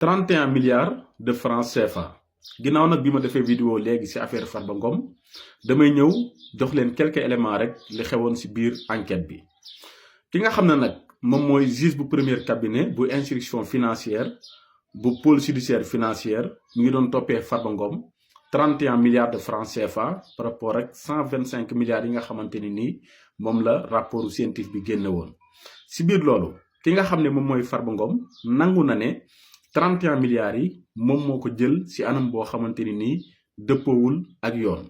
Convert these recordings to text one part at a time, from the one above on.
31 milliards de francs CFA ginnaaw nag bi ma defee vidéo léegi ci affaire Farba Ngom damay ñëw jox leen quelques éléments rek li xewoon ci biir enquête bi ki nga xam ne nag moom mooy juge bu premier cabinet bu instruction financière bu pôle judiciaire financière mu ngi doon toppee Farba Ngom 31 milliards de francs CFA par rapport ak 125 milliards yi nga xamante ni nii moom la rapport scientifique bi génne woon ci biir loolu ki nga xam ne moom mooy Farba Ngom nangu na ne 31 milliards yi moom moo ko jël ci anam boo xamante ni nii dëppoowul ak yoon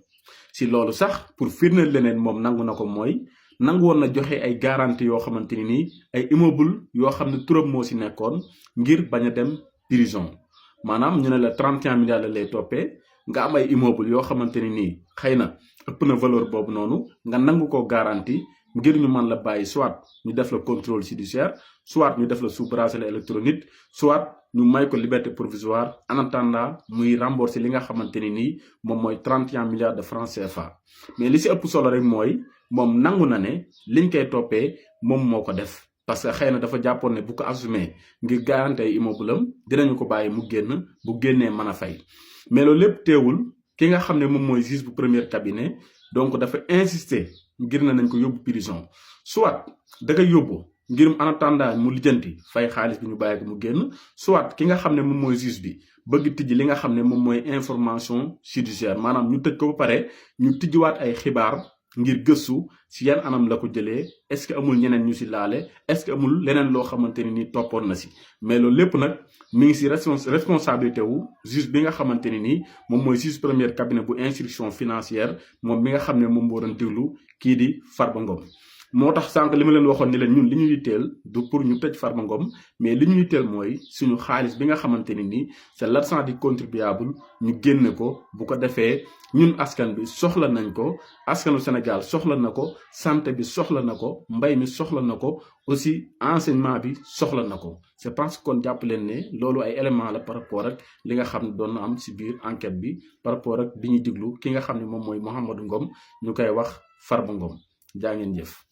ci loolu sax pour firndeel leneen moom nangu na ko mooy nangu woon na joxe ay garantie yoo xamante ni nii ay immeuble yoo xam ne turam moo ci nekkoon ngir bañ a dem prison maanaam ñu ne la 31 milliards la lay toppee nga am ay immeuble yoo xamante ni nii xëy na ëpp na valeur boobu noonu nga nangu ko garantie ngir ñu mën la bàyyi soit ñu def la contrôle judiciaire soit ñu def la sous bracelet électronique soit ñu may ko liberté provisoire en attendant muy rembourser li nga xamante ni nii moom mooy 31 milliards de francs CFA mais li ci ëpp solo rek mooy moom nangu na ne liñ koy toppee moom moo ko def parce que xëy na dafa jàppoon ne bu ko assumé ngir garantie ay immeuble am dinañu ko bàyyi mu génn bu génnee mën a fay mais loolu lépp teewul ki nga xam ne moom mooy juge bu premier cabinet donc dafa insister ngir na nañ ko yóbbu prison soit da koy yóbbu ngir en attendant mu lijjanti fay xaalis bi ñu bàyyi ko mu génn soit ki nga xam ne moom mooy juge bi bëgg tijji li nga xam ne moom mooy information judiciaire maanaam ñu tëj ko ba pare ñu tijjiwaat ay xibaar ngir gëstu ci yan anam la ko jëlee est-ce que amul ñeneen ñu ci laale est-ce que amul leneen loo xamante ni nii toppoon na ci mais loolu lépp nag mi ngi ci responsabilité wu juge bi nga xamante ni nii moom mooy juge premier cabinet bu instruction financière moom mi nga xam ne moom moo doon déglu kii di Farba Ngom moo tax sànq li ma leen waxoon ni leen ñun li ñu yitteel du pour ñu tëj Farba Ngom mais li ñu yitteel mooy suñu xaalis bi nga xamante ni nii c'est l'argent du contribuable ñu génne ko bu ko defee ñun askan bi soxla nañ ko askanu Sénégal soxla na ko santé bi soxla na ko mbay mi soxla na ko aussi enseignement bi soxla na ko c'est parce que kon jàpp leen ne loolu ay éléments la par rapport ak li nga xam ne doon na am ci biir enquête bi par rapport ak bi ñuy diglu ki nga xam ne moom mooy Mouhamadou Ngom ñu koy wax Farba Ngom jaa ngeen jëf